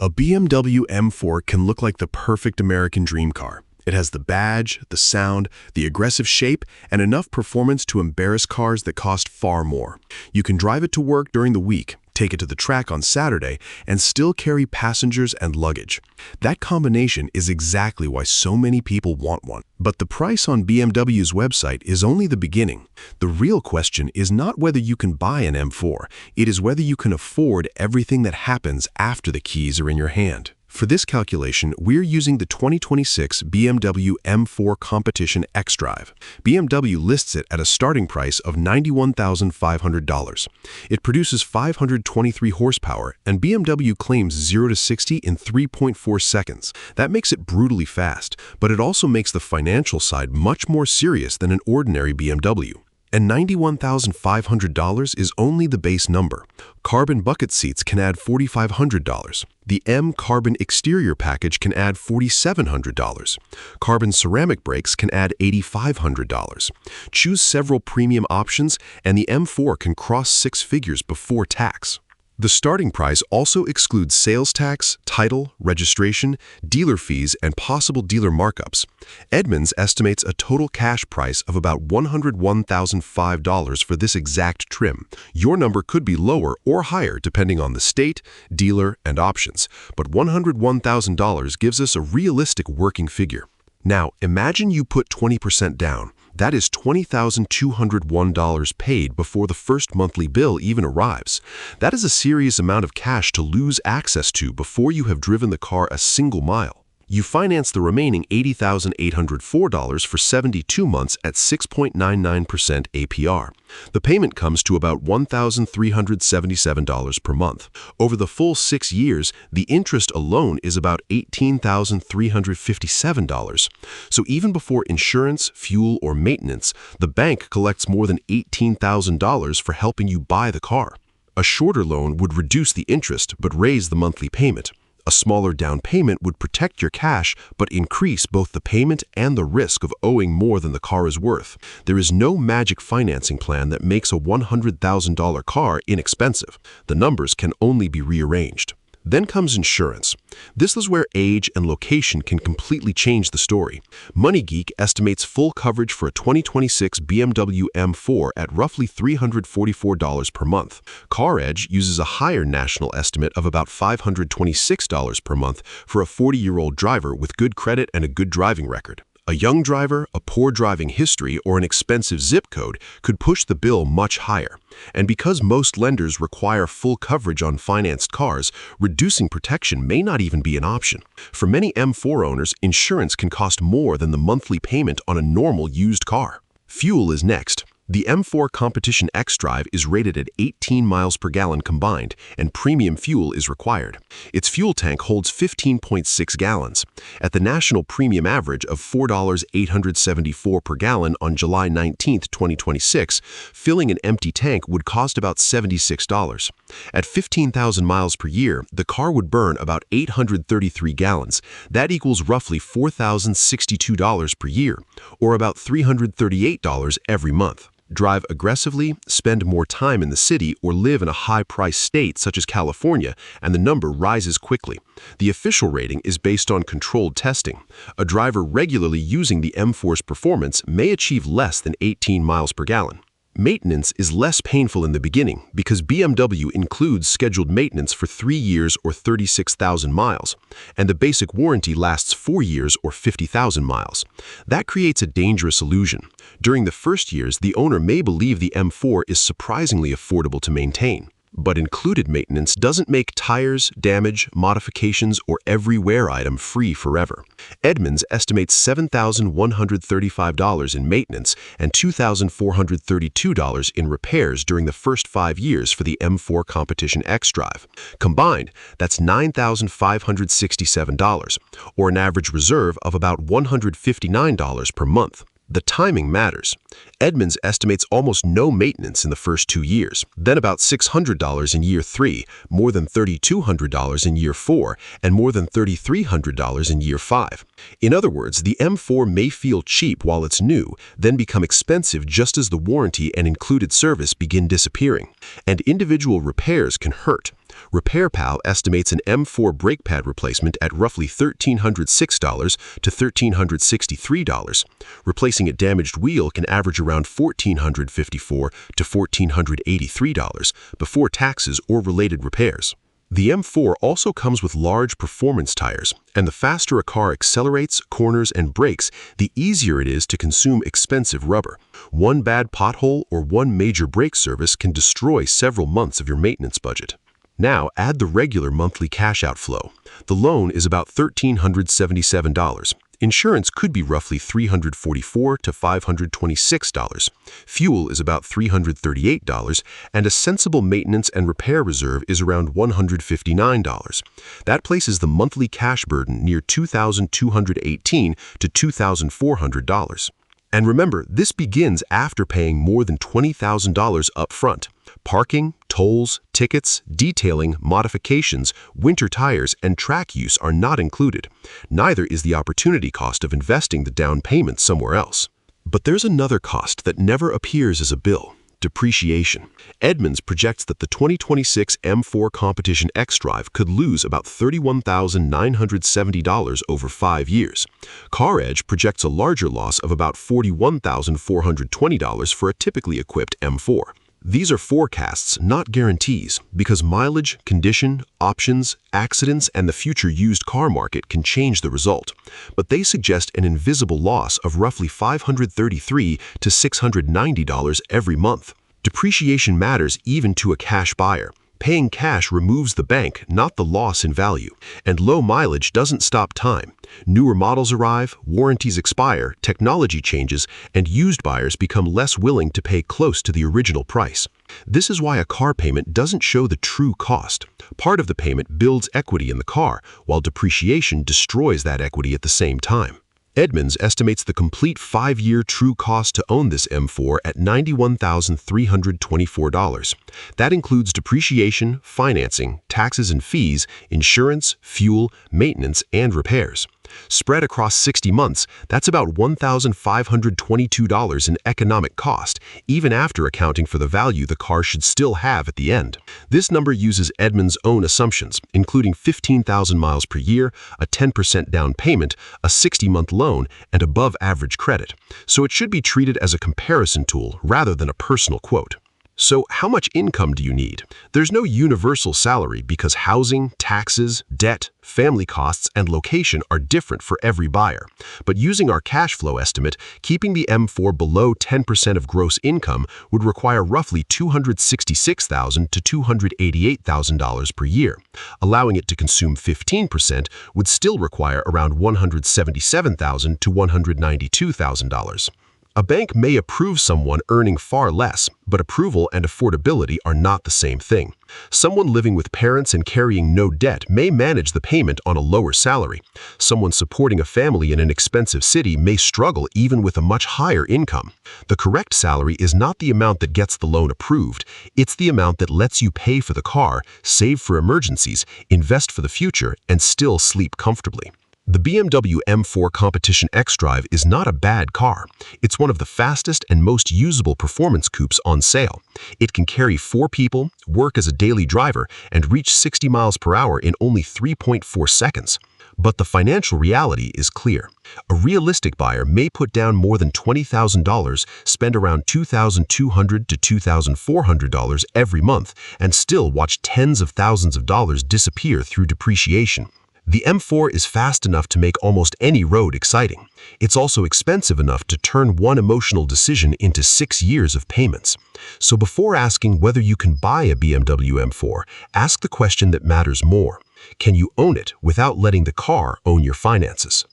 A BMW M4 can look like the perfect American dream car. It has the badge, the sound, the aggressive shape, and enough performance to embarrass cars that cost far more. You can drive it to work during the week, take it to the track on Saturday, and still carry passengers and luggage. That combination is exactly why so many people want one. But the price on BMW's website is only the beginning. The real question is not whether you can buy an M4, it is whether you can afford everything that happens after the keys are in your hand. For this calculation, we're using the 2026 BMW M4 Competition xDrive. BMW lists it at a starting price of $91,500. It produces 523 horsepower, and BMW claims 0 to 60 in 3.4 seconds. That makes it brutally fast, but it also makes the financial side much more serious than an ordinary BMW. And $91,500 is only the base number. Carbon bucket seats can add $4,500. The M Carbon Exterior package can add $4,700. Carbon ceramic brakes can add $8,500. Choose several premium options, and the M4 can cross six figures before tax. The starting price also excludes sales tax, title, registration, dealer fees, and possible dealer markups. Edmunds estimates a total cash price of about $101,005 for this exact trim. Your number could be lower or higher depending on the state, dealer, and options, but $101,000 gives us a realistic working figure. Now, imagine you put 20% down. That is $20,201 paid before the first monthly bill even arrives. That is a serious amount of cash to lose access to before you have driven the car a single mile. You finance the remaining $80,804 for 72 months at 6.99% APR. The payment comes to about $1,377 per month. Over the full 6 years, the interest alone is about $18,357. So even before insurance, fuel, or maintenance, the bank collects more than $18,000 for helping you buy the car. A shorter loan would reduce the interest but raise the monthly payment. A smaller down payment would protect your cash but increase both the payment and the risk of owing more than the car is worth. There is no magic financing plan that makes a $100,000 car inexpensive. The numbers can only be rearranged. Then comes insurance. This is where age and location can completely change the story. MoneyGeek estimates full coverage for a 2026 BMW M4 at roughly $344 per month. CarEdge uses a higher national estimate of about $526 per month for a 40-year-old driver with good credit and a good driving record. A young driver, a poor driving history, or an expensive zip code could push the bill much higher. And because most lenders require full coverage on financed cars, reducing protection may not even be an option. For many M4 owners, insurance can cost more than the monthly payment on a normal used car. Fuel is next. The M4 Competition xDrive is rated at 18 miles per gallon combined, and premium fuel is required. Its fuel tank holds 15.6 gallons. At the national premium average of $4.874 per gallon on July 19, 2026, filling an empty tank would cost about $76. At 15,000 miles per year, the car would burn about 833 gallons. That equals roughly $4,062 per year, or about $338 every month. Drive aggressively, spend more time in the city, or live in a high-priced state such as California, and the number rises quickly. The official rating is based on controlled testing. A driver regularly using the M4's performance may achieve less than 18 miles per gallon. Maintenance is less painful in the beginning because BMW includes scheduled maintenance for 3 years or 36,000 miles, and the basic warranty lasts 4 years or 50,000 miles. That creates a dangerous illusion. During the first years, the owner may believe the M4 is surprisingly affordable to maintain. But included maintenance doesn't make tires, damage, modifications, or every wear item free forever. Edmunds estimates $7,135 in maintenance and $2,432 in repairs during the first 5 years for the M4 Competition xDrive. Combined, that's $9,567, or an average reserve of about $159 per month. The timing matters. Edmunds estimates almost no maintenance in the first 2 years, then about $600 in year 3, more than $3,200 in year 4, and more than $3,300 in year 5. In other words, the M4 may feel cheap while it's new, then become expensive just as the warranty and included service begin disappearing. And individual repairs can hurt. RepairPal estimates an M4 brake pad replacement at roughly $1,306 to $1,363. Replacing a damaged wheel can average around $1,454 to $1,483 before taxes or related repairs. The M4 also comes with large performance tires, and the faster a car accelerates, corners, and brakes, the easier it is to consume expensive rubber. One bad pothole or one major brake service can destroy several months of your maintenance budget. Now, add the regular monthly cash outflow. The loan is about $1,377. Insurance could be roughly $344 to $526. Fuel is about $338, and a sensible maintenance and repair reserve is around $159. That places the monthly cash burden near $2,218 to $2,400. And remember, this begins after paying more than $20,000 up front. Parking, tolls, tickets, detailing, modifications, winter tires, and track use are not included. Neither is the opportunity cost of investing the down payment somewhere else. But there's another cost that never appears as a bill: depreciation. Edmunds projects that the 2026 M4 Competition X-Drive could lose about $31,970 over 5 years. CarEdge projects a larger loss of about $41,420 for a typically equipped M4. These are forecasts, not guarantees, because mileage, condition, options, accidents, and the future used car market can change the result. But they suggest an invisible loss of roughly $533 to $690 every month. Depreciation matters even to a cash buyer. Paying cash removes the bank, not the loss in value. And low mileage doesn't stop time. Newer models arrive, warranties expire, technology changes, and used buyers become less willing to pay close to the original price. This is why a car payment doesn't show the true cost. Part of the payment builds equity in the car, while depreciation destroys that equity at the same time. Edmunds estimates the complete 5-year true cost to own this M4 at $91,324. That includes depreciation, financing, taxes and fees, insurance, fuel, maintenance, and repairs. Spread across 60 months, that's about $1,522 in economic cost, even after accounting for the value the car should still have at the end. This number uses Edmunds' own assumptions, including 15,000 miles per year, a 10% down payment, a 60-month loan, and above-average credit. So it should be treated as a comparison tool rather than a personal quote. So how much income do you need? There's no universal salary because housing, taxes, debt, family costs, and location are different for every buyer. But using our cash flow estimate, keeping the M4 below 10% of gross income would require roughly $266,000 to $288,000 per year. Allowing it to consume 15% would still require around $177,000 to $192,000. A bank may approve someone earning far less, but approval and affordability are not the same thing. Someone living with parents and carrying no debt may manage the payment on a lower salary. Someone supporting a family in an expensive city may struggle even with a much higher income. The correct salary is not the amount that gets the loan approved. It's the amount that lets you pay for the car, save for emergencies, invest for the future, and still sleep comfortably. The BMW M4 Competition X-Drive is not a bad car. It's one of the fastest and most usable performance coupes on sale. It can carry 4 people, work as a daily driver, and reach 60 miles per hour in only 3.4 seconds. But the financial reality is clear. A realistic buyer may put down more than $20,000, spend around $2,200 to $2,400 every month, and still watch tens of thousands of dollars disappear through depreciation. The M4 is fast enough to make almost any road exciting. It's also expensive enough to turn one emotional decision into 6 years of payments. So before asking whether you can buy a BMW M4, ask the question that matters more. Can you own it without letting the car own your finances?